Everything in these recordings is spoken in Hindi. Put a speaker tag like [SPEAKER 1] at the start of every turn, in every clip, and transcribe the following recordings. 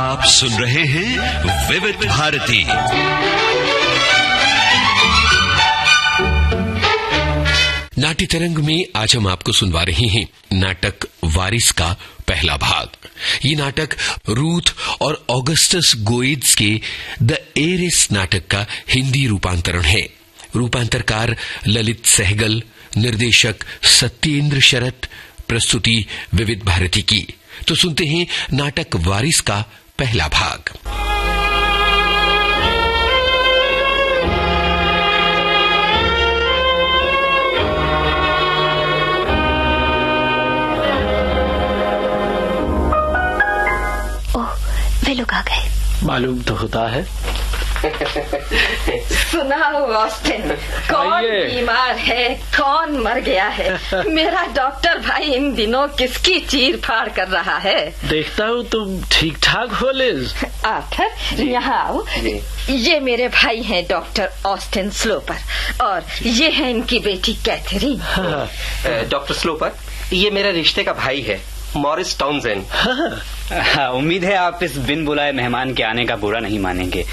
[SPEAKER 1] आप सुन रहे हैं विविध भारती। नाट्य तरंग में आज हम आपको सुनवा रहे हैं नाटक वारिस का पहला भाग। ये नाटक रूथ और ऑगस्टस गोइड्स के द एरिस नाटक का हिंदी रूपांतरण है। रूपांतरकार ललित सहगल, निर्देशक सत्येंद्र शरत, प्रस्तुति विविध भारती की। तो सुनते हैं नाटक वारिस का पहला भाग।
[SPEAKER 2] ओह, वे लोग आ गए।
[SPEAKER 3] मालूम तो होता है।
[SPEAKER 4] सुनाओ ऑस्टिन, कौन बीमार है, कौन मर गया है? मेरा डॉक्टर भाई इन दिनों किसकी चीर फाड़ कर रहा है?
[SPEAKER 3] देखता हूँ तुम ठीक ठाक हो लिज।
[SPEAKER 4] आर्थर, यहाँ आओ। ये मेरे भाई हैं डॉक्टर ऑस्टिन स्लोपर और ये है इनकी बेटी कैथरीन।
[SPEAKER 5] डॉक्टर स्लोपर, ये मेरा रिश्ते का भाई है, मॉरिस टाउनसेंड।
[SPEAKER 6] उम्मीद है आप इस बिन बुलाए मेहमान के आने का बुरा नहीं मानेंगे।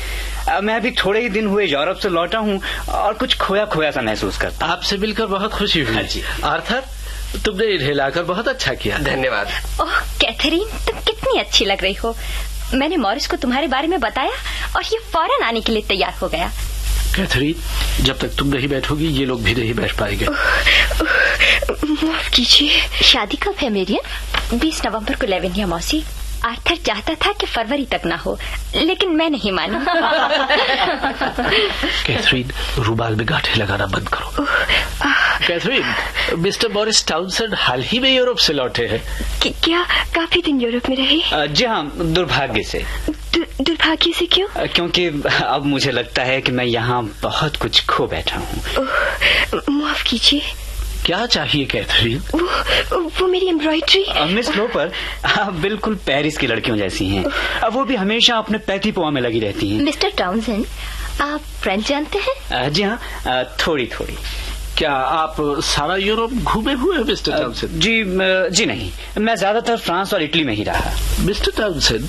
[SPEAKER 6] मैं अभी थोड़े ही दिन हुए यूरोप से लौटा हूँ और कुछ खोया खोया सा महसूस करता।
[SPEAKER 3] आपसे मिलकर बहुत खुशी हुई। जी आर्थर, तुमने इन्हें लाकर बहुत अच्छा किया।
[SPEAKER 5] धन्यवाद।
[SPEAKER 2] ओह कैथरीन, तुम कितनी अच्छी लग रही हो। मैंने मॉरिस को तुम्हारे बारे में बताया और ये फौरन आने के लिए तैयार हो गया।
[SPEAKER 3] कैथरीन, जब तक तुम नहीं बैठोगी ये लोग भी नहीं बैठ पाएंगे।
[SPEAKER 2] माफ कीजिए। शादी कब है मेरियन? 20 नवंबर को लेवेनिया मौसी। आर्थर चाहता था कि फरवरी तक ना हो, लेकिन मैं नहीं मानी।
[SPEAKER 3] कैथरीन, रुमाल में गांठें लगाना बंद करो। कैथरीन, मिस्टर मॉरिस टाउनसेंड हाल ही में यूरोप से लौटे हैं।
[SPEAKER 2] क्या काफी दिन यूरोप में रहे?
[SPEAKER 6] जी हाँ, दुर्भाग्य से।
[SPEAKER 2] दुर्भाग्य से क्यों?
[SPEAKER 6] क्योंकि अब मुझे लगता है कि मैं यहाँ बहुत कुछ खो बैठा हूँ।
[SPEAKER 2] माफ कीजिए।
[SPEAKER 3] क्या चाहिए कैथरीन?
[SPEAKER 2] वो मेरी एम्ब्रॉयडरी।
[SPEAKER 6] मिस लोपर, आप बिल्कुल पेरिस की लड़कियों जैसी हैं। वो भी हमेशा अपने पैती पोआ में लगी रहती हैं।
[SPEAKER 2] मिस्टर टाउनसेंड, आप फ्रेंच जानते हैं?
[SPEAKER 6] जी हाँ, थोड़ी थोड़ी।
[SPEAKER 3] क्या आप सारा यूरोप घूमे हुए हैं मिस्टर टाउनसेंड?
[SPEAKER 6] जी नहीं, मैं ज्यादातर फ्रांस और इटली में ही रहा।
[SPEAKER 3] मिस्टर टाउनसेंड,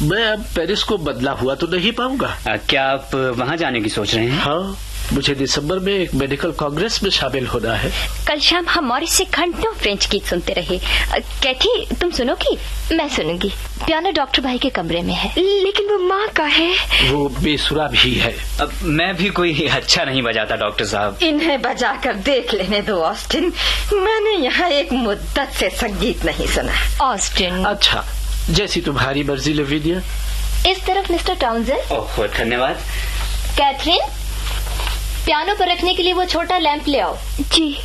[SPEAKER 3] मैं अब पेरिस को बदला हुआ तो नहीं पाऊंगा।
[SPEAKER 6] क्या आप वहाँ जाने की सोच रहे हैं?
[SPEAKER 3] हाँ, मुझे दिसंबर में एक मेडिकल कांग्रेस में शामिल होना है।
[SPEAKER 2] कल शाम हम मॉरिस से घंटों फ्रेंच गीत सुनते रहे। कैथी, तुम सुनोगी? मैं सुनूंगी। पियानो डॉक्टर भाई के कमरे में है। लेकिन वो माँ का है।
[SPEAKER 3] वो बेसुरा भी है।
[SPEAKER 6] अब मैं भी कोई अच्छा नहीं बजाता डॉक्टर साहब।
[SPEAKER 4] इन्हें बजा कर देख लेने दो ऑस्टिन। मैंने यहाँ एक मुद्दत से संगीत नहीं सुना।
[SPEAKER 2] ऑस्टिन।
[SPEAKER 3] अच्छा, जैसी तुम्हारी मर्जी लेविनिया।
[SPEAKER 2] इस तरफ मिस्टर टाउनसेंड।
[SPEAKER 6] ओह, धन्यवाद।
[SPEAKER 2] कैथरीन, पियानो पर रखने के लिए वो छोटा लैंप ले आओ। जी।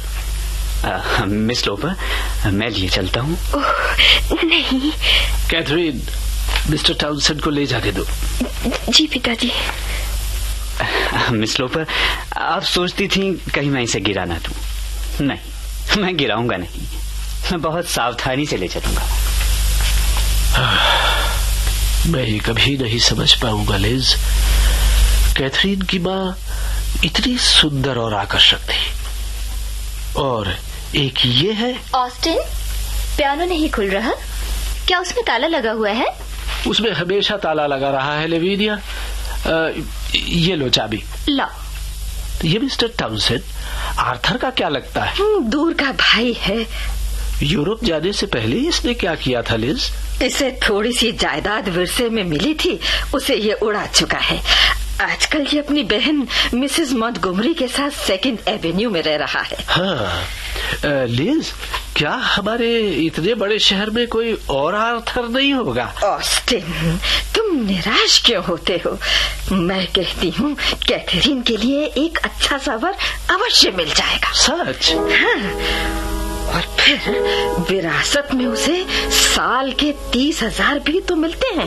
[SPEAKER 6] मिस लोपर, मैं लिए चलता हूँ।
[SPEAKER 2] नहीं।
[SPEAKER 3] कैथरीन, मिस्टर टाउनसेंड को ले जाने दो।
[SPEAKER 2] जी पिताजी।
[SPEAKER 6] मिस लोपर, आप सोचती थी कहीं मैं इसे गिरा ना दूं। नहीं, मैं गिराऊंगा नहीं। मैं बहुत सावधानी से ले चलूंगा।
[SPEAKER 3] मैं ये कभी नहीं समझ पाऊंगा लिज। कैथरीन की माँ इतनी सुंदर और आकर्षक थी, और एक ये है।
[SPEAKER 2] ऑस्टिन, पियानो नहीं खुल रहा। क्या उसमें ताला लगा हुआ है?
[SPEAKER 3] उसमें हमेशा ताला लगा रहा है लेविनिया। ये लो चाबी।
[SPEAKER 2] ला।
[SPEAKER 3] ये मिस्टर टाउनसेंड, आर्थर का क्या लगता है?
[SPEAKER 4] दूर का भाई है।
[SPEAKER 3] यूरोप जाने से पहले इसने क्या किया था लिज?
[SPEAKER 4] इसे थोड़ी सी जायदाद विरसे में मिली थी, उसे ये उड़ा चुका है। आजकल ये अपनी बहन मिसेस मॉन्टगोमरी के साथ 2nd एवेन्यू में रह रहा है।
[SPEAKER 3] हाँ, लिज, क्या हमारे इतने बड़े शहर में कोई और आर्थर नहीं होगा?
[SPEAKER 4] ऑस्टिन, तुम निराश क्यों होते हो? मैं कहती हूँ कैथरीन के लिए एक अच्छा सा वर अवश्य मिल जाएगा।
[SPEAKER 3] सच?
[SPEAKER 4] हाँ, और फिर विरासत में उसे साल के 30,000 भी तो मिलते हैं।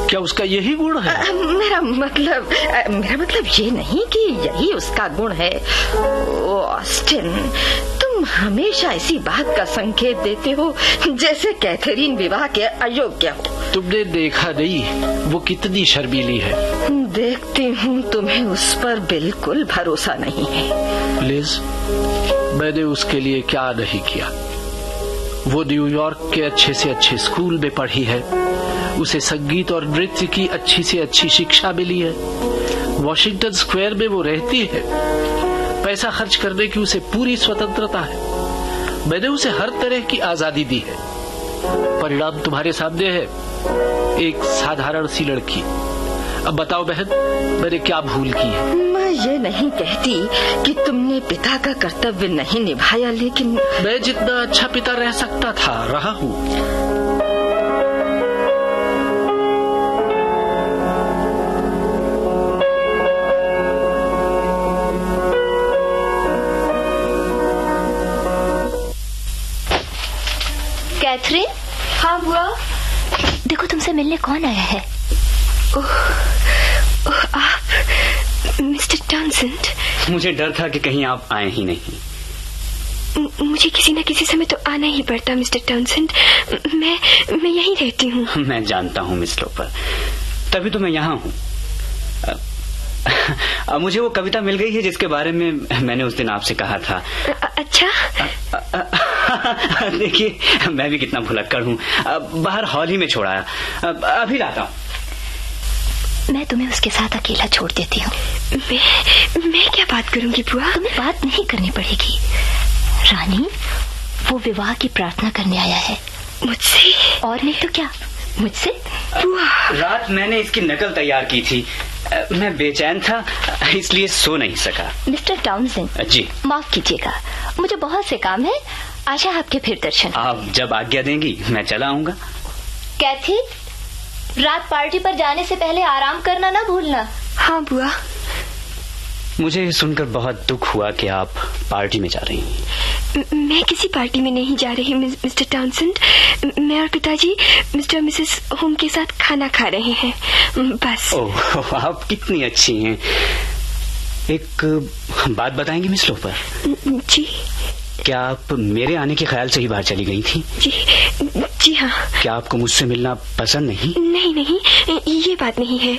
[SPEAKER 3] क्या उसका यही गुण है?
[SPEAKER 4] मेरा मतलब ये नहीं कि यही उसका गुण है। ऑस्टिन, तुम हमेशा इसी बात का संकेत देते हो जैसे कैथरीन विवाह के अयोग्य हो।
[SPEAKER 3] तुमने देखा नहीं वो कितनी शर्मीली है?
[SPEAKER 4] देखती हूँ तुम्हें उस पर बिल्कुल भरोसा नहीं है।
[SPEAKER 3] लिज, मैंने उसके लिए क्या नहीं किया। वो न्यूयॉर्क के अच्छे से अच्छे स्कूल में पढ़ी है, उसे संगीत और नृत्य की अच्छी से अच्छी शिक्षा मिली है। वॉशिंगटन स्क्वायर में वो रहती है। पैसा खर्च करने की उसे पूरी स्वतंत्रता है। मैंने उसे हर तरह की आजादी दी है। परिणाम तुम्हारे सामने है, एक साधारण सी लड़की। अब बताओ बहन, मैंने क्या भूल की है?
[SPEAKER 4] मैं ये नहीं कहती कि तुमने पिता का कर्तव्य नहीं निभाया, लेकिन
[SPEAKER 3] मैं जितना अच्छा पिता रह सकता था रहा हूँ।
[SPEAKER 2] कैथरीन।
[SPEAKER 7] हाँ बुआ।
[SPEAKER 2] देखो तुमसे मिलने कौन आया है।
[SPEAKER 7] ओह, आप मिस्टर टाउनसेंड।
[SPEAKER 6] मुझे डर था कि कहीं आप आए ही नहीं।
[SPEAKER 7] मुझे किसी न किसी समय तो आना ही पड़ता मिस्टर टाउनसेंड। मैं यहीं रहती हूँ।
[SPEAKER 6] मैं जानता हूँ मिस लोपर, तभी तो मैं यहाँ हूँ। मुझे वो कविता मिल गई है जिसके बारे में मैंने उस दिन आपसे कहा था।
[SPEAKER 7] अच्छा।
[SPEAKER 6] देखिए मैं भी कितना भुलक्कड़ हूँ। बाहर हॉल ही में छोड़ाया, अभी लाता हूँ।
[SPEAKER 2] मैं तुम्हें उसके साथ अकेला छोड़ देती हूँ।
[SPEAKER 7] मैं क्या बात करूंगी बुआ?
[SPEAKER 2] तुम्हें बात नहीं करनी पड़ेगी रानी। वो विवाह की प्रार्थना करने आया है।
[SPEAKER 7] मुझसे?
[SPEAKER 2] और नहीं तो क्या, मुझसे।
[SPEAKER 7] बुआ,
[SPEAKER 6] रात मैंने इसकी नकल तैयार की थी। मैं बेचैन था इसलिए सो नहीं सका।
[SPEAKER 2] मिस्टर टाउनसेंड
[SPEAKER 6] जी
[SPEAKER 2] माफ कीजिएगा, मुझे बहुत से काम है। आशा आपके फिर दर्शन।
[SPEAKER 6] आप जब आज्ञा देंगी मैं चला आऊंगा।
[SPEAKER 2] कैथी, रात पार्टी पर जाने से पहले आराम करना ना भूलना।
[SPEAKER 7] हाँ बुआ।
[SPEAKER 6] मुझे सुनकर बहुत दुख हुआ कि आप पार्टी में जा रही हैं।
[SPEAKER 7] मैं किसी पार्टी में नहीं जा रही मिस्टर टाउनसेंड। मैं और पिताजी मिस्टर और मिसेस होम के साथ खाना खा रहे हैं, बस।
[SPEAKER 6] ओह, आप कितनी अच्छी हैं। एक बात बताएंगी मिस लोपर?
[SPEAKER 7] जी।
[SPEAKER 6] क्या आप मेरे आने के ख्याल से ही बाहर चली गई थी?
[SPEAKER 7] जी हाँ।
[SPEAKER 6] क्या आपको मुझसे मिलना पसंद नहीं?
[SPEAKER 7] नहीं, ये बात नहीं है,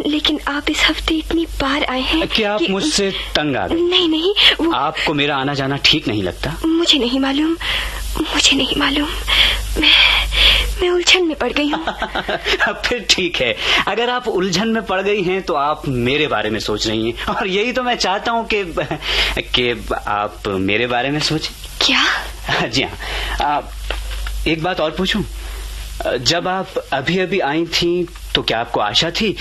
[SPEAKER 7] लेकिन आप इस हफ्ते इतनी बार आए हैं।
[SPEAKER 6] क्या आप मुझसे तंग आ गए?
[SPEAKER 7] नहीं, वो...
[SPEAKER 6] आपको मेरा आना जाना ठीक नहीं लगता?
[SPEAKER 7] मुझे नहीं मालूम। मैं उलझन में पड़ गई हूँ।
[SPEAKER 6] फिर ठीक है, अगर आप उलझन में पड़ गई हैं तो आप मेरे बारे में सोच रही हैं, और यही तो मैं चाहता हूँ कि आप मेरे बारे में सोचें।
[SPEAKER 7] क्या?
[SPEAKER 6] जी हाँ। एक बात और पूछूं? जब आप अभी अभी आई थी तो क्या आपको आशा थी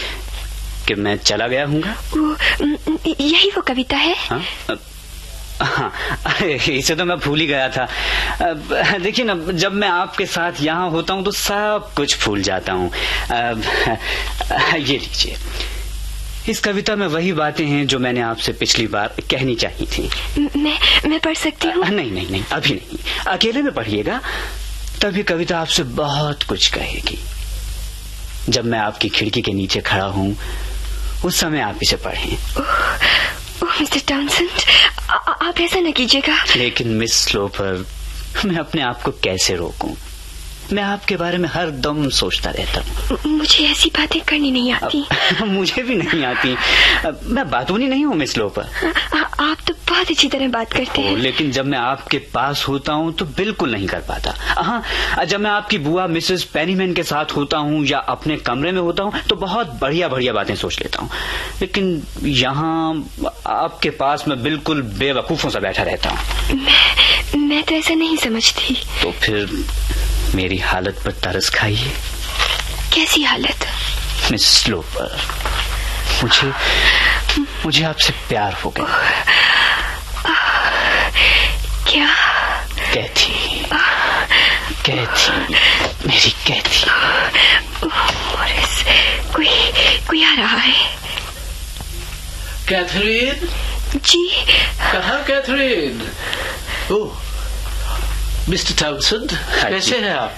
[SPEAKER 6] कि मैं चला गया हूँगा?
[SPEAKER 7] यही वो कविता है?
[SPEAKER 6] हाँ, इसे तो मैं भूल ही गया था। देखिए ना, जब मैं आपके साथ यहाँ होता हूँ तो सब कुछ भूल जाता हूँ। ये लीजिए, इस कविता में वही बातें हैं जो मैंने आपसे पिछली बार कहनी चाहिए थी।
[SPEAKER 7] मैं पढ़ सकती हूँ?
[SPEAKER 6] नहीं, अभी नहीं। अकेले में पढ़िएगा, तभी कविता आपसे बहुत कुछ कहेगी। जब मैं आपकी खिड़की के नीचे खड़ा हूँ उस समय आप इसे पढ़ें।
[SPEAKER 7] मिस्टर टाउनसेंड, आप ऐसा न कीजिएगा।
[SPEAKER 6] लेकिन मिस स्लोपर, मैं अपने आप को कैसे रोकूं? मैं आपके बारे में हर दम सोचता रहता हूँ।
[SPEAKER 7] मुझे ऐसी बातें करनी नहीं आती।
[SPEAKER 6] मुझे भी नहीं आती। मैं बातूनी नहीं हूँ मिस लोपर।
[SPEAKER 7] आप तो बहुत अच्छी तरह बात करते हैं।
[SPEAKER 6] लेकिन जब मैं आपके पास होता हूँ तो बिल्कुल नहीं कर पाता। हाँ, जब मैं आपकी बुआ मिसेस पेनीमैन के साथ होता हूँ या अपने कमरे में होता हूँ तो बहुत बढ़िया बातें सोच लेता हूँ, लेकिन यहाँ आपके पास मैं बिल्कुल बेवकूफों सा बैठा रहता हूँ।
[SPEAKER 7] मैं तो ऐसा नहीं समझती।
[SPEAKER 6] तो फिर मेरी हालत पर तरस खाइए।
[SPEAKER 7] कैसी हालत?
[SPEAKER 6] मिस स्लोपर, मुझे आपसे प्यार हो गया।
[SPEAKER 7] क्या?
[SPEAKER 6] कैथी, मेरी कैथी।
[SPEAKER 7] मॉरिस, कोई आ रहा है।
[SPEAKER 3] कैथरीन?
[SPEAKER 7] जी।
[SPEAKER 3] कहाँ कैथरीन? ओह, मिस्टर टाउनसेंड, कैसे हैं आप?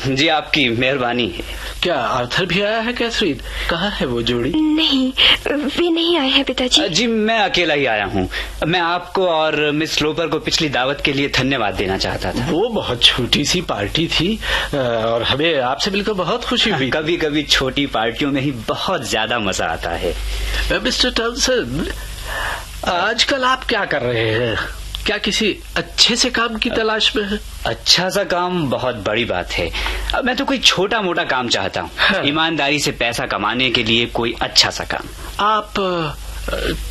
[SPEAKER 6] जी, आपकी मेहरबानी है।
[SPEAKER 3] क्या आर्थर भी आया है कैथरीन? कहाँ है वो जोड़ी?
[SPEAKER 7] नहीं, वे नहीं आए हैं पिताजी।
[SPEAKER 6] जी, मैं अकेला ही आया हूँ। मैं आपको और मिस स्लोपर को पिछली दावत के लिए धन्यवाद देना चाहता था।
[SPEAKER 3] वो बहुत छोटी सी पार्टी थी और हमें आपसे मिलकर बहुत खुशी हुई।
[SPEAKER 6] कभी कभी छोटी पार्टियों में ही बहुत ज्यादा मजा आता है।
[SPEAKER 3] मिस्टर टाउनसेंड, आजकल आप क्या कर रहे हैं? क्या किसी अच्छे से काम की तलाश में है?
[SPEAKER 6] अच्छा सा काम बहुत बड़ी बात है। अब मैं तो कोई छोटा मोटा काम चाहता हूँ।
[SPEAKER 3] हाँ।
[SPEAKER 6] ईमानदारी से पैसा कमाने के लिए कोई अच्छा सा काम।
[SPEAKER 3] आप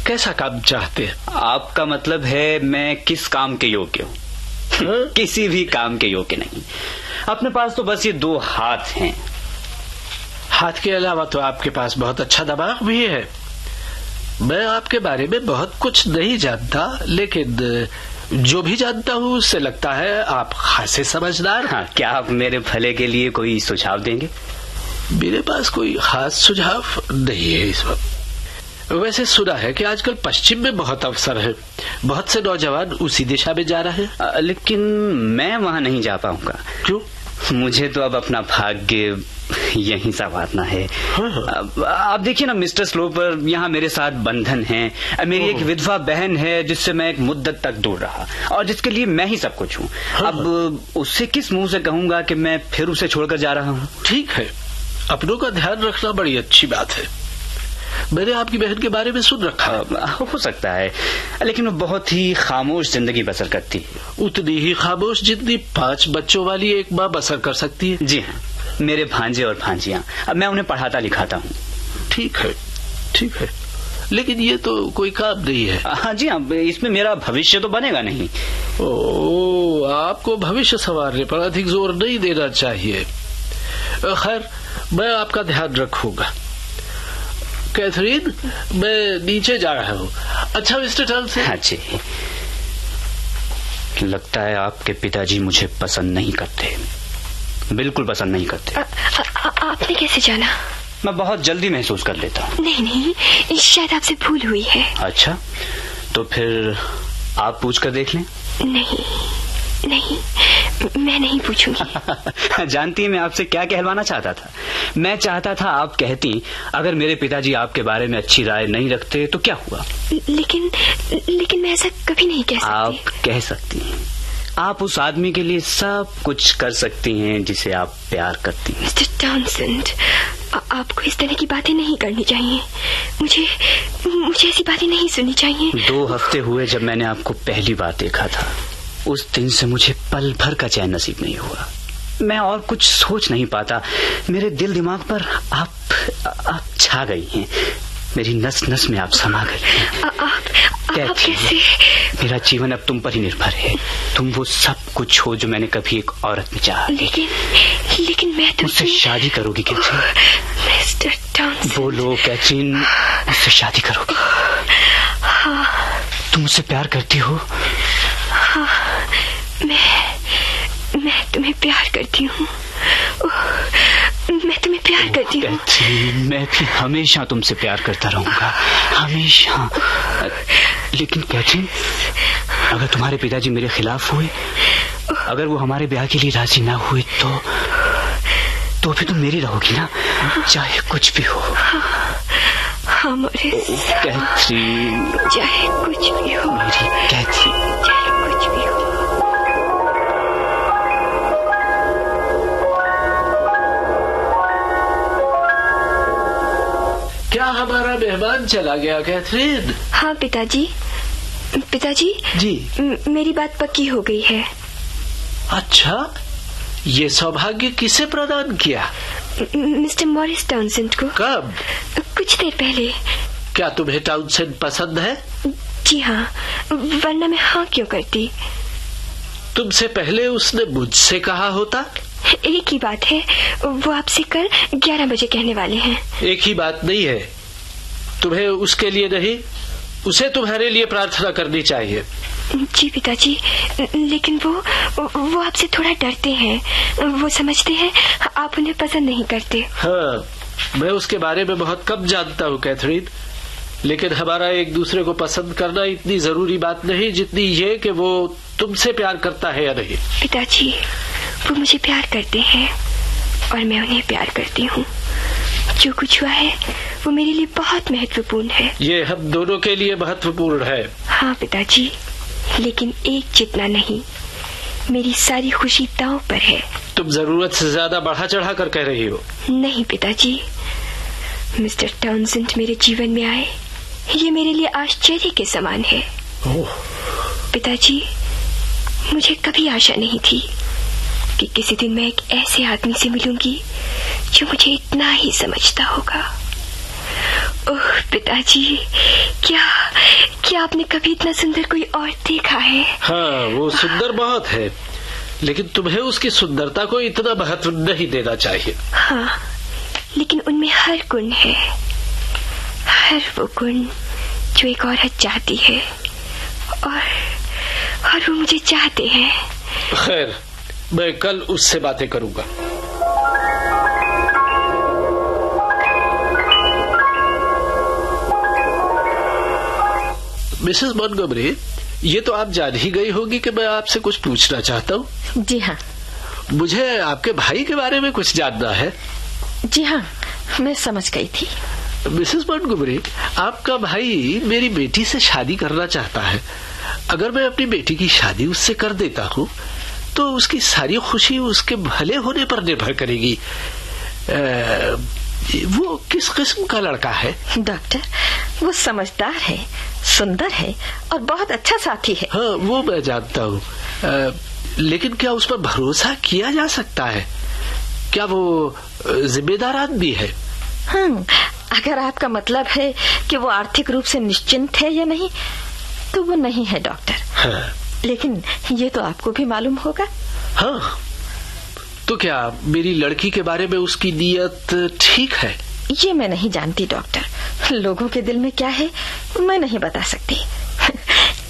[SPEAKER 3] कैसा काम चाहते हैं?
[SPEAKER 6] आपका मतलब है मैं किस काम के योग्य हूँ?
[SPEAKER 3] हाँ?
[SPEAKER 6] किसी भी काम के योग्य नहीं। अपने पास तो बस ये 2 हाथ हैं।
[SPEAKER 3] हाथ के अलावा तो आपके पास बहुत अच्छा दिमाग भी है। मैं आपके बारे में बहुत कुछ नहीं जानता, लेकिन जो भी जानता हूँ उससे लगता है आप खासे समझदार।
[SPEAKER 6] हाँ, क्या आप मेरे भले के लिए कोई सुझाव देंगे?
[SPEAKER 3] मेरे पास कोई खास सुझाव नहीं है इस वक्त। वैसे सुना है कि आजकल पश्चिम में बहुत अवसर है, बहुत से नौजवान उसी दिशा में जा रहे हैं।
[SPEAKER 6] लेकिन मैं वहाँ नहीं जा पाऊंगा।
[SPEAKER 3] क्यों?
[SPEAKER 6] मुझे तो अब अपना भाग्य यहीं संवारना है।
[SPEAKER 3] हाँ।
[SPEAKER 6] आप देखिए ना मिस्टर स्लोपर, यहाँ मेरे साथ बंधन है। मेरी एक विधवा बहन है जिससे मैं एक मुद्दत तक दूर रहा और जिसके लिए मैं ही सब कुछ हूँ।
[SPEAKER 3] हाँ।
[SPEAKER 6] अब उससे किस मुंह से कहूंगा कि मैं फिर उसे छोड़कर जा रहा हूँ?
[SPEAKER 3] ठीक है, अपनों का ध्यान रखना बड़ी अच्छी बात है। मैंने आपकी बहन के बारे में सुन रखा है।
[SPEAKER 6] हो सकता है, लेकिन वो बहुत ही खामोश जिंदगी बसर करती है।
[SPEAKER 3] उतनी ही खामोश जितनी 5 बच्चों वाली एक माँ बसर कर सकती है।
[SPEAKER 6] जी हाँ, मेरे भांजे और भांजियां, अब मैं उन्हें पढ़ाता लिखाता हूँ।
[SPEAKER 3] ठीक है, ठीक है, लेकिन ये तो कोई काम नहीं है।
[SPEAKER 6] हाँ जी हाँ, इसमें मेरा भविष्य तो बनेगा नहीं।
[SPEAKER 3] ओ, आपको भविष्य संवारने पर अधिक जोर नहीं देना चाहिए। खैर, मैं आपका ध्यान रखूंगा। कैथरीन, मैं नीचे जा रहा हूँ। अच्छा मिस्टर टॉनसन।
[SPEAKER 6] हाँ जी, लगता है आपके पिताजी मुझे पसंद नहीं करते, बिल्कुल पसंद नहीं करते।
[SPEAKER 7] आपने कैसे जाना?
[SPEAKER 6] मैं बहुत जल्दी महसूस कर लेता हूँ।
[SPEAKER 7] नहीं, शायद आपसे भूल हुई है।
[SPEAKER 6] अच्छा, तो फिर आप पूछ कर देख लें।
[SPEAKER 7] नहीं, मैं नहीं पूछूंगी।
[SPEAKER 6] जानती हैं मैं आपसे क्या कहलवाना चाहता था? मैं चाहता था आप कहती, अगर मेरे पिताजी आपके बारे में अच्छी राय नहीं रखते तो क्या हुआ?
[SPEAKER 7] लेकिन मैं ऐसा कभी नहीं कह सकती।
[SPEAKER 6] आप कह सकती हैं। आप उस आदमी के लिए सब कुछ कर सकती हैं जिसे आप प्यार करती हैं।
[SPEAKER 7] मिस्टर टॉनसेंट, आपको इस तरह की बातें नहीं करनी चाहिए। मुझे ऐसी बातें नहीं सुननी चाहिए।
[SPEAKER 6] 2 हफ्ते हुए जब मैंने आपको पहली बार देखा था, उस दिन से मुझे पल भर का चैन नसीब नहीं हुआ। मैं और कुछ सोच नहीं पाता। मेरे दिल दिमाग पर आप छा गई हैं। मेरी नस नस में आप समा गई हैं।
[SPEAKER 7] आप कैसे?
[SPEAKER 6] मेरा जीवन अब तुम पर ही निर्भर है। तुम वो सब कुछ हो जो मैंने कभी एक औरत में चाहा।
[SPEAKER 7] लेकिन मैं
[SPEAKER 6] मुझसे शादी करोगी कैथरीन?
[SPEAKER 7] मिस्टर टॉनसेंट,
[SPEAKER 6] बोलो कैथरीन, मुझसे शादी करोगी?
[SPEAKER 7] हाँ।
[SPEAKER 6] तुम मुझसे प्यार करती हो?
[SPEAKER 7] हाँ, मैं तुम्हें प्यार करती हूँ। मैं तुम्हें प्यार करती हूँ।
[SPEAKER 6] मैं भी हमेशा तुमसे प्यार करता रहूंगा, हमेशा। लेकिन कैथरीन, अगर तुम्हारे पिताजी मेरे खिलाफ हुए, अगर वो हमारे ब्याह के लिए राजी ना हुए तो भी तुम मेरी रहोगी ना, चाहे कुछ भी हो?
[SPEAKER 7] हाँ मॉरिस,
[SPEAKER 6] कैथरीन,
[SPEAKER 7] चाहे कुछ भी हो।
[SPEAKER 6] मेरी कैथरीन,
[SPEAKER 7] चाहे कुछ भी हो।
[SPEAKER 3] क्या हमारा मेहमान चला गया कैथरीन?
[SPEAKER 7] हाँ पिताजी।
[SPEAKER 3] जी।
[SPEAKER 7] मेरी बात पक्की हो गई है।
[SPEAKER 3] अच्छा, ये सौभाग्य किसे प्रदान किया?
[SPEAKER 7] मिस्टर मॉरिस टाउनसेंट को।
[SPEAKER 3] कब?
[SPEAKER 7] कुछ देर पहले।
[SPEAKER 3] क्या तुम्हें टाउनसेंट पसंद है?
[SPEAKER 7] जी हाँ, वरना मैं हाँ क्यों करती?
[SPEAKER 3] तुमसे पहले उसने मुझसे कहा होता।
[SPEAKER 7] एक ही बात है, वो आपसे कल 11 बजे कहने वाले हैं।
[SPEAKER 3] एक ही बात नहीं है, तुम्हें उसके लिए नहीं, उसे तुम्हारे लिए प्रार्थना करनी चाहिए।
[SPEAKER 7] जी पिताजी, लेकिन वो आपसे थोड़ा डरते हैं। वो समझते हैं आप उन्हें पसंद नहीं करते।
[SPEAKER 3] हाँ, मैं उसके बारे में बहुत कम जानता हूँ कैथरीन, लेकिन हमारा एक दूसरे को पसंद करना इतनी जरूरी बात नहीं जितनी ये कि वो तुमसे प्यार करता है या नहीं।
[SPEAKER 7] पिताजी, वो मुझे प्यार करते हैं और मैं उन्हें प्यार करती हूँ। जो कुछ हुआ है वो मेरे लिए बहुत महत्वपूर्ण है।
[SPEAKER 3] ये हम दोनों के लिए महत्वपूर्ण है।
[SPEAKER 7] हाँ पिताजी, लेकिन एक जितना नहीं। मेरी सारी खुशी दांव पर है।
[SPEAKER 3] तुम जरूरत से ज्यादा बढ़ा चढ़ा कर कह रही हो।
[SPEAKER 7] नहीं पिताजी, मिस्टर टाउनसेंट मेरे जीवन में आए, ये मेरे लिए आश्चर्य के समान है। पिताजी, मुझे कभी आशा नहीं थी कि किसी दिन मैं एक ऐसे आदमी से मिलूंगी जो मुझे इतना ही समझता होगा। ओह पिताजी, क्या आपने कभी इतना सुंदर कोई और देखा है?
[SPEAKER 3] हाँ, वो सुंदर बहुत है, लेकिन तुम्हें उसकी सुंदरता को इतना महत्व नहीं देना चाहिए।
[SPEAKER 7] हाँ, लेकिन उनमें हर गुण है, हर वो गुण जो एक औरत चाहती है, और वो मुझे चाहते हैं।
[SPEAKER 3] खैर, मैं कल उससे बातें करूंगा। मिसेस मॉन्टगोमरी, ये तो आप जान ही गई होगी कि मैं आपसे कुछ पूछना चाहता हूँ।
[SPEAKER 4] जी हाँ।
[SPEAKER 3] मुझे आपके भाई के बारे में कुछ जानना है।
[SPEAKER 4] जी हाँ, मैं समझ गई थी।
[SPEAKER 3] मिसेस मॉन्टगोमरी, आपका भाई मेरी बेटी से शादी करना चाहता है। अगर मैं अपनी बेटी की शादी उससे कर देता हूँ तो उसकी सारी खुशी उसके भले होने पर निर्भर करेगी। वो किस किस्म का लड़का है?
[SPEAKER 4] डॉक्टर, वो समझदार है, सुंदर है और बहुत अच्छा साथी है।
[SPEAKER 3] हाँ, वो मैं जानता हूँ, लेकिन क्या उस पर भरोसा किया जा सकता है? क्या वो जिम्मेदार आदमी है?
[SPEAKER 4] हाँ, अगर आपका मतलब है कि वो आर्थिक रूप से निश्चिंत है या नहीं, तो वो नहीं है डॉक्टर।
[SPEAKER 3] हाँ।
[SPEAKER 4] लेकिन ये तो आपको भी मालूम होगा।
[SPEAKER 3] हाँ, तो क्या मेरी लड़की के बारे में उसकी नीयत ठीक है?
[SPEAKER 4] ये मैं नहीं जानती डॉक्टर, लोगों के दिल में क्या है मैं नहीं बता सकती।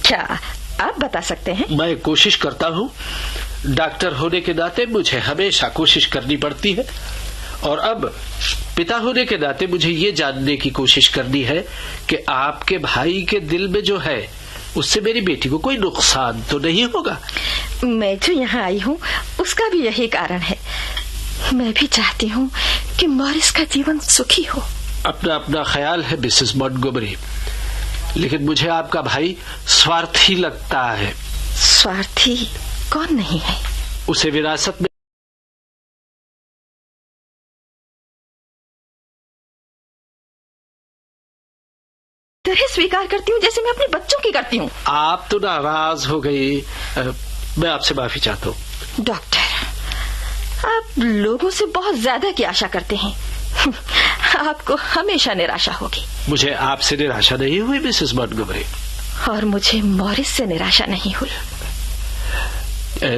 [SPEAKER 4] क्या आप बता सकते हैं?
[SPEAKER 3] मैं कोशिश करता हूँ। डॉक्टर होने के नाते मुझे हमेशा कोशिश करनी पड़ती है, और अब पिता होने के नाते मुझे ये जानने की कोशिश करनी है कि आपके भाई के दिल में जो है उससे मेरी बेटी को कोई नुकसान तो नहीं होगा।
[SPEAKER 4] मैं जो यहाँ आई हूँ उसका भी यही कारण है। मैं भी चाहती हूँ कि मॉरिस का जीवन सुखी हो।
[SPEAKER 3] अपना अपना ख्याल है मिसेस मॉन्टगोमरी, लेकिन मुझे आपका भाई स्वार्थी लगता है।
[SPEAKER 4] स्वार्थी कौन नहीं है?
[SPEAKER 3] उसे विरासत में
[SPEAKER 4] तरह स्वीकार करती हूँ जैसे मैं अपने बच्चों की करती हूँ।
[SPEAKER 3] आप तो नाराज हो गई। मैं आपसे माफी चाहता हूँ।
[SPEAKER 4] डॉक्टर, आप लोगों से बहुत ज्यादा की आशा करते हैं। आपको हमेशा निराशा होगी।
[SPEAKER 3] मुझे आपसे निराशा नहीं हुई मिसेस मॉन्टगोमरी,
[SPEAKER 4] और मुझे मॉरिस से निराशा नहीं हुई।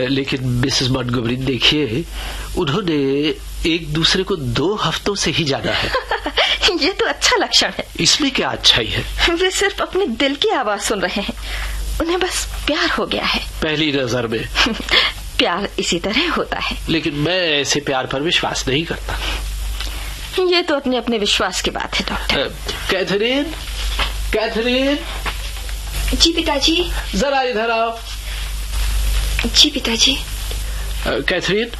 [SPEAKER 3] लेकिन मिसेस मॉन्टगोमरी देखिए, उन्होंने एक दूसरे को 2 हफ्तों से ही जाना है।
[SPEAKER 4] ये तो अच्छा लक्षण है।
[SPEAKER 3] इसमें क्या अच्छाई है?
[SPEAKER 4] वे सिर्फ अपने दिल की आवाज सुन रहे हैं, उन्हें बस प्यार हो गया है।
[SPEAKER 3] पहली नजर में
[SPEAKER 4] प्यार इसी तरह होता है।
[SPEAKER 3] लेकिन मैं ऐसे प्यार पर विश्वास नहीं करता।
[SPEAKER 4] ये तो अपने अपने विश्वास की बात है डॉक्टर।
[SPEAKER 3] Catherine, Catherine.
[SPEAKER 7] जी पिताजी।
[SPEAKER 3] जरा इधर आओ।
[SPEAKER 7] जी पिताजी।
[SPEAKER 3] कैथरीन,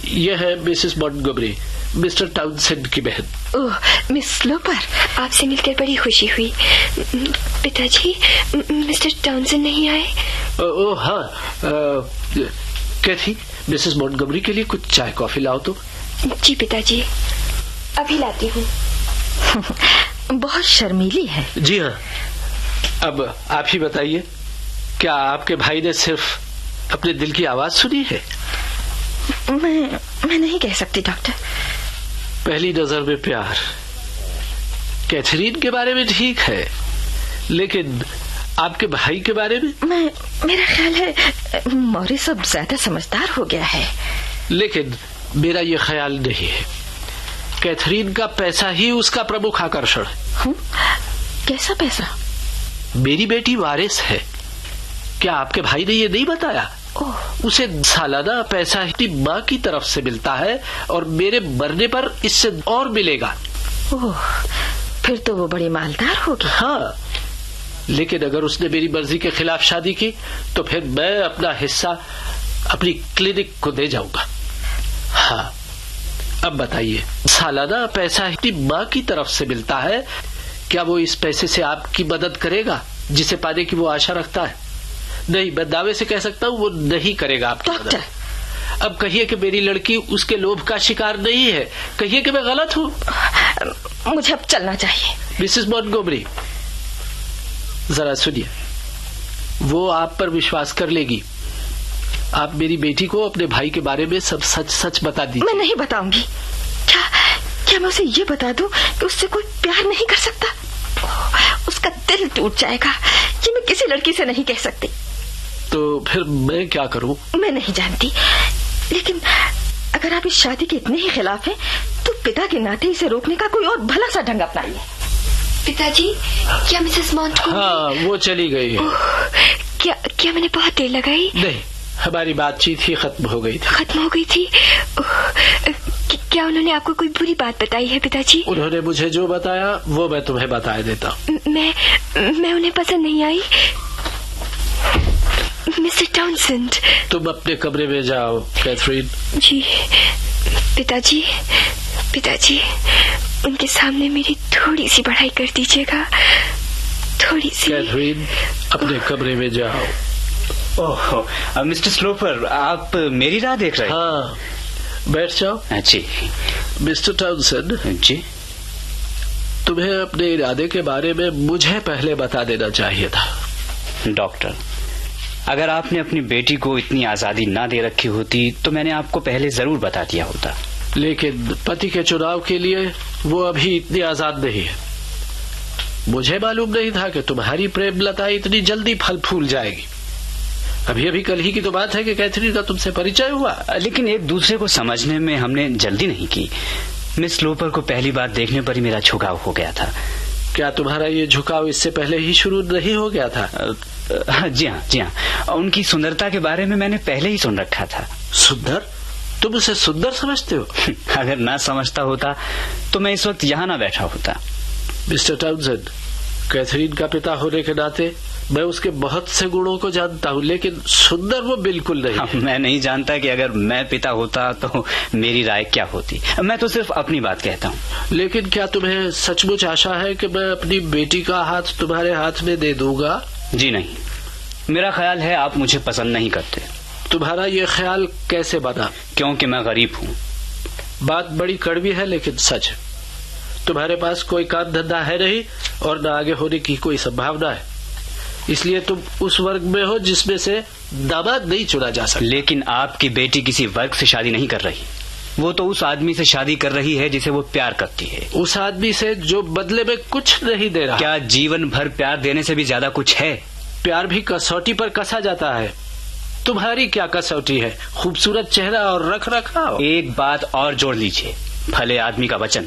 [SPEAKER 3] यह है मिसेस मॉन्टगोमरी, मिस्टर टाउनसेंड की बहन।
[SPEAKER 4] ओह, मिस स्लोपर,
[SPEAKER 7] आपसे मिलकर बड़ी खुशी हुई। पिताजी, मिस्टर टाउनसेंड नहीं आए?
[SPEAKER 3] ओह हाँ, कैथी, मिसेस मॉन्टगोमरी के लिए कुछ चाय कॉफी लाओ तो।
[SPEAKER 7] जी पिताजी, अभी लाती हूँ।
[SPEAKER 4] बहुत शर्मीली है।
[SPEAKER 3] जी हाँ। अब आप ही बताइए, क्या आपके भाई ने सिर्फ अपने दिल की आवाज सुनी है?
[SPEAKER 4] मैं नहीं कह सकती डॉक्टर।
[SPEAKER 3] पहली नजर में प्यार कैथरीन के बारे में ठीक है, लेकिन आपके भाई के बारे में?
[SPEAKER 4] मेरा ख्याल है मॉरिस अब ज्यादा समझदार हो गया है।
[SPEAKER 3] लेकिन मेरा ये ख्याल नहीं है। कैथरीन का पैसा ही उसका प्रमुख आकर्षण है।
[SPEAKER 4] कैसा पैसा?
[SPEAKER 3] मेरी बेटी वारिस है। क्या आपके भाई ने ये नहीं बताया? उसे सालाना पैसा ही माँ की तरफ से मिलता है, और मेरे मरने पर इससे और मिलेगा।
[SPEAKER 4] ओह, फिर तो वो बड़ी मालदार होगी।
[SPEAKER 3] हाँ, लेकिन अगर उसने मेरी मर्जी के खिलाफ शादी की तो फिर मैं अपना हिस्सा अपनी क्लिनिक को दे जाऊंगा। हाँ, अब बताइए, सालाना पैसा ही माँ की तरफ से मिलता है, क्या वो इस पैसे से आपकी मदद करेगा जिसे पाने की वो आशा रखता है? नहीं, मैं दावे से कह सकता हूँ वो नहीं करेगा आपकी मदद। अब कहिए कि मेरी लड़की उसके लोभ का शिकार नहीं है। कहिए कि मैं गलत हूँ।
[SPEAKER 4] मुझे अब चलना चाहिए।
[SPEAKER 3] मिसेस मॉन्टगोमरी, जरा सुनिए। वो आप पर विश्वास कर लेगी। आप मेरी बेटी को अपने भाई के बारे में सब सच सच बता दीजिए।
[SPEAKER 4] मैं नहीं बताऊंगी। क्या मैं उसे ये बता दूं कि उससे कोई प्यार नहीं कर सकता? उसका दिल टूट जाएगा। ये मैं किसी लड़की से नहीं कह सकती।
[SPEAKER 3] तो फिर मैं क्या करूं?
[SPEAKER 4] मैं नहीं जानती, लेकिन अगर आप इस शादी के इतने ही खिलाफ हैं, तो पिता के नाते इसे रोकने का कोई और भला सा ढंग अपनाइए।
[SPEAKER 7] पिताजी, क्या मिसेस मॉन्टगोमरी?
[SPEAKER 3] हाँ, वो चली गई है।
[SPEAKER 7] क्या मैंने बहुत देर लगाई?
[SPEAKER 3] नहीं, हमारी बातचीत ही खत्म हो गई थी।
[SPEAKER 7] खत्म हो गई थी? क्या उन्होंने आपको कोई बुरी बात बताई है पिताजी?
[SPEAKER 3] उन्होंने मुझे जो बताया वो मैं तुम्हें बता देता हूँ।
[SPEAKER 7] मैं उन्हें पसंद नहीं आई। मिस्टर टाउनसेंड,
[SPEAKER 3] तुम अपने कमरे में जाओ। कैथरीन।
[SPEAKER 7] जी पिताजी, उनके सामने मेरी थोड़ी सी बढ़ाई कर दीजिएगा, थोड़ी सी।
[SPEAKER 3] कैथरीन, अपने कमरे में जाओ।
[SPEAKER 6] ओह, मिस्टर स्लोपर, आप मेरी राह देख रहे हैं?
[SPEAKER 3] हाँ, बैठ जाओ।
[SPEAKER 6] जी।
[SPEAKER 3] मिस्टर टाउनसेंड
[SPEAKER 6] जी,
[SPEAKER 3] तुम्हें अपने इरादे के बारे में मुझे पहले बता देना चाहिए था।
[SPEAKER 6] डॉक्टर, अगर आपने अपनी बेटी को इतनी आजादी ना दे रखी होती तो मैंने आपको पहले जरूर बता दिया होता।
[SPEAKER 3] लेकिन पति के चुनाव के लिए वो अभी इतनी आजाद नहीं है। मुझे मालूम नहीं था कि तुम्हारी प्रेम लता इतनी जल्दी फल फूल जाएगी। अभी कल ही की तो बात है कि कैथरीन का तुमसे परिचय हुआ।
[SPEAKER 6] लेकिन एक दूसरे को समझने में हमने जल्दी नहीं की। मिस स्लोपर को पहली बार देखने पर ही मेरा झुकाव हो गया था।
[SPEAKER 3] क्या तुम्हारा ये झुकाव इससे पहले ही शुरू नहीं हो गया था?
[SPEAKER 6] जी हाँ। उनकी सुंदरता के बारे में मैंने पहले ही सुन रखा था।
[SPEAKER 3] सुंदर? तुम उसे सुंदर समझते हो?
[SPEAKER 6] अगर ना समझता होता तो मैं इस वक्त यहाँ ना बैठा होता।
[SPEAKER 3] मिस्टर टाउनसेंड, कैथरीन का पिता होने के नाते मैं उसके बहुत से गुणों को जानता हूँ, लेकिन सुंदर वो बिल्कुल नहीं है।
[SPEAKER 6] मैं नहीं जानता कि अगर मैं पिता होता तो मेरी राय क्या होती। मैं तो सिर्फ अपनी बात कहता हूँ।
[SPEAKER 3] लेकिन क्या तुम्हें सचमुच आशा है कि मैं अपनी बेटी का हाथ तुम्हारे हाथ में दे दूंगा?
[SPEAKER 6] जी नहीं, मेरा ख्याल है आप मुझे पसंद नहीं करते।
[SPEAKER 3] तुम्हारा ये ख्याल कैसे बना?
[SPEAKER 6] क्योंकि मैं गरीब हूँ।
[SPEAKER 3] बात बड़ी कड़वी है लेकिन सच है। तुम्हारे पास कोई काम धंधा है नहीं और न आगे होने की कोई संभावना है, इसलिए तुम उस वर्ग में हो जिसमें से दामाद नहीं चुना जा सकता।
[SPEAKER 6] लेकिन आपकी बेटी किसी वर्ग से शादी नहीं कर रही। वो तो उस आदमी से शादी कर रही है जिसे वो प्यार करती है।
[SPEAKER 3] उस आदमी से जो बदले में कुछ नहीं दे रहा।
[SPEAKER 6] क्या जीवन भर प्यार देने से भी ज्यादा कुछ है?
[SPEAKER 3] प्यार भी कसौटी पर कसा जाता है। तुम्हारी क्या कसौटी है? खूबसूरत चेहरा और रख रखाव।
[SPEAKER 6] एक बात और जोड़ लीजिए, भले आदमी का वचन।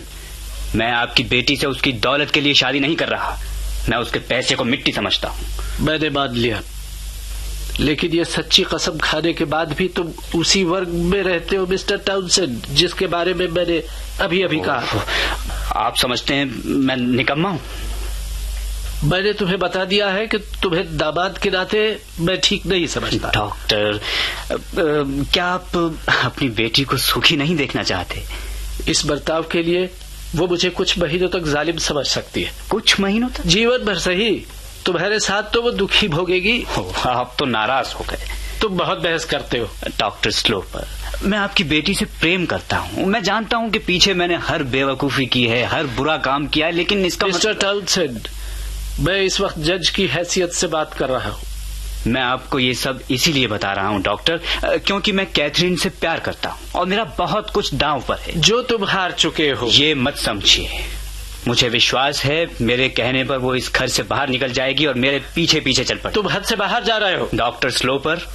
[SPEAKER 6] मैं आपकी बेटी से उसकी दौलत के लिए शादी नहीं कर रहा। मैं उसके पैसे को मिट्टी समझता हूँ।
[SPEAKER 3] मैंने मान लिया, लेकिन ये सच्ची कसम खाने के बाद भी तुम उसी वर्ग में रहते हो मिस्टर टाउनसेंड, जिसके बारे में मैंने अभी कहा।
[SPEAKER 6] आप समझते हैं मैं निकम्मा हूँ?
[SPEAKER 3] मैंने तुम्हें बता दिया है कि तुम्हें दामाद के नाते मैं ठीक नहीं समझता।
[SPEAKER 6] डॉक्टर, क्या आप अपनी बेटी को सुखी नहीं देखना चाहते?
[SPEAKER 3] इस बर्ताव के लिए वो मुझे कुछ महीनों तक जालिम समझ सकती है।
[SPEAKER 6] कुछ महीनों तक?
[SPEAKER 3] जीवन भर सही। तुम्हारे साथ तो वो दुखी भोगेगी।
[SPEAKER 6] आप तो नाराज हो गए।
[SPEAKER 3] तुम बहुत बहस करते हो।
[SPEAKER 6] डॉक्टर स्लोपर, मैं आपकी बेटी से प्रेम करता हूँ। मैं जानता हूँ कि पीछे मैंने हर बेवकूफी की है, हर बुरा काम किया है, लेकिन इसका
[SPEAKER 3] मिस्टर टाउनसेंड, मैं इस वक्त जज की हैसियत से बात कर रहा हूँ।
[SPEAKER 6] मैं आपको ये सब इसीलिए बता रहा हूँ डॉक्टर, क्योंकि मैं कैथरीन से प्यार करता हूँ और मेरा बहुत कुछ दांव पर है।
[SPEAKER 3] जो तुम हार चुके हो। ये
[SPEAKER 6] मत समझिए। मुझे विश्वास है मेरे कहने पर वो इस घर से बाहर निकल जाएगी और मेरे पीछे पीछे चल पड़े।
[SPEAKER 3] तुम हद से बाहर जा रहे हो।
[SPEAKER 6] डॉक्टर स्लोपर,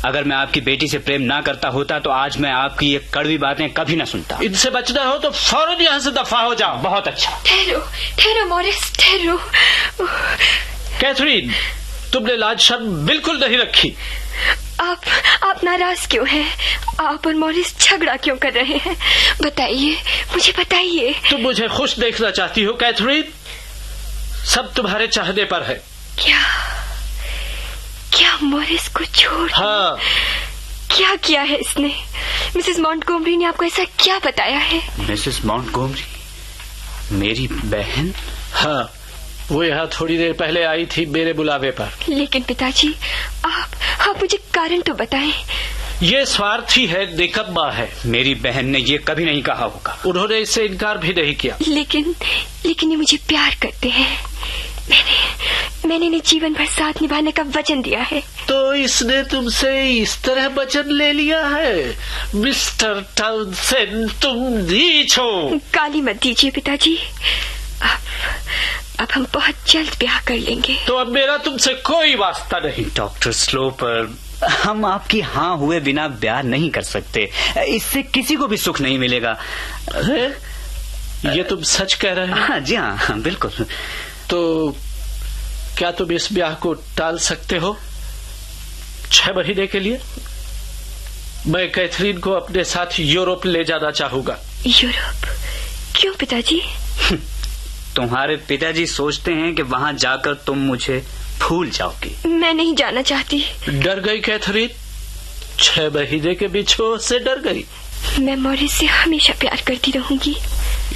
[SPEAKER 6] अगर मैं आपकी बेटी से प्रेम ना करता होता तो आज मैं आपकी ये कड़वी बातें कभी ना सुनता।
[SPEAKER 3] इनसे बचना हो तो फौरन यहाँ से दफा हो जाओ।
[SPEAKER 6] बहुत अच्छा।
[SPEAKER 7] ठहरो मॉरिस, ठहरो।
[SPEAKER 3] कैथरीन, तुमने लाज शर्म बिल्कुल नहीं रखी।
[SPEAKER 7] आप नाराज क्यों हैं? आप और मॉरिस झगड़ा क्यों कर रहे हैं? बताइए, मुझे बताइए।
[SPEAKER 3] तुम मुझे खुश देखना चाहती हो कैथरीन? सब तुम्हारे चाहने पर है।
[SPEAKER 7] क्या मॉरिस को छोड़?
[SPEAKER 3] हाँ।
[SPEAKER 7] क्या किया है इसने? मिसेस मॉन्टगोमरी ने आपको ऐसा क्या बताया है?
[SPEAKER 6] मिसेस मॉन्टगोमरी मेरी बहन?
[SPEAKER 3] हाँ, वो यहाँ थोड़ी देर पहले आई थी मेरे बुलावे पर।
[SPEAKER 7] लेकिन पिताजी, आप मुझे कारण तो बताएं।
[SPEAKER 3] ये स्वार्थी है, निकम्मा है।
[SPEAKER 6] मेरी बहन ने ये कभी नहीं कहा होगा।
[SPEAKER 3] उन्होंने इससे इनकार भी नहीं किया।
[SPEAKER 7] लेकिन ये मुझे प्यार करते हैं। मैंने इन्हें जीवन भर साथ निभाने का वचन दिया है।
[SPEAKER 3] तो इसने तुमसे इस तरह वचन ले लिया है? मिस्टर टाउनसेंड, तुम नीच हो।
[SPEAKER 7] गाली मत दीजिए पिताजी। अब हम बहुत जल्द ब्याह कर लेंगे।
[SPEAKER 3] तो अब मेरा तुमसे कोई वास्ता नहीं।
[SPEAKER 6] डॉक्टर स्लोपर, हम आपकी हाँ हुए बिना ब्याह नहीं कर सकते। इससे किसी को भी सुख नहीं मिलेगा।
[SPEAKER 3] ये तुम सच कह रहे हो?
[SPEAKER 6] हाँ जी, हाँ बिल्कुल।
[SPEAKER 3] तो क्या तुम इस ब्याह को टाल सकते हो 6 महीने के लिए? मैं कैथरीन को अपने साथ यूरोप ले जाना चाहूंगा।
[SPEAKER 7] यूरोप? क्यों पिताजी?
[SPEAKER 6] तुम्हारे पिताजी सोचते हैं कि वहां जाकर तुम मुझे भूल जाओगी। मैं
[SPEAKER 7] नहीं जाना चाहती।
[SPEAKER 3] डर गई कैथरीन? 6 महीने के बिछोह से डर गई?
[SPEAKER 7] मैं मॉरिस से हमेशा प्यार करती रहूंगी।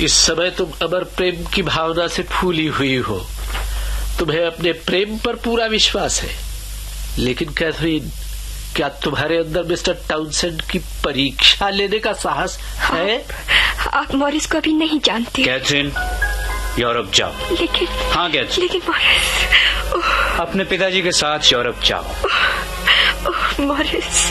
[SPEAKER 3] इस समय तुम अमर प्रेम की भावना से फूली हुई हो। तुम्हें अपने प्रेम पर पूरा विश्वास है। लेकिन कैथरीन, क्या तुम्हारे अंदर मिस्टर टाउनसेंड की परीक्षा लेने का साहस है?
[SPEAKER 7] आप मॉरिस को अभी नहीं जानते।
[SPEAKER 6] कैथरीन, यूरोप जाओ।
[SPEAKER 7] लेकिन
[SPEAKER 6] हाँ कैथरीन,
[SPEAKER 7] लेकिन मॉरिस,
[SPEAKER 6] अपने पिताजी के साथ यूरोप जाओ।
[SPEAKER 7] मॉरिस,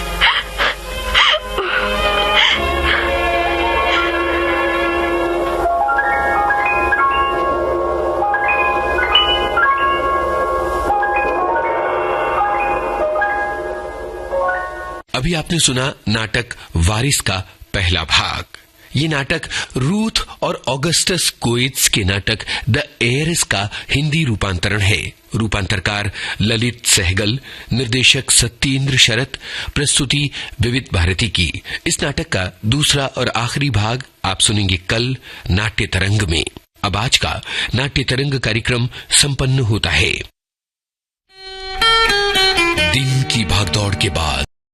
[SPEAKER 1] अभी आपने सुना नाटक वारिस का पहला भाग। ये नाटक रूथ और ऑगस्टस गोइट्स के नाटक द एयरिस का हिंदी रूपांतरण है। रूपांतरकार ललित सहगल, निर्देशक सत्येंद्र शरत, प्रस्तुति विविध भारती की। इस नाटक का दूसरा और आखिरी भाग आप सुनेंगे कल नाट्य तरंग में। अब आज का नाट्य तरंग कार्यक्रम संपन्न होता है। दिन की भागदौड़ के बाद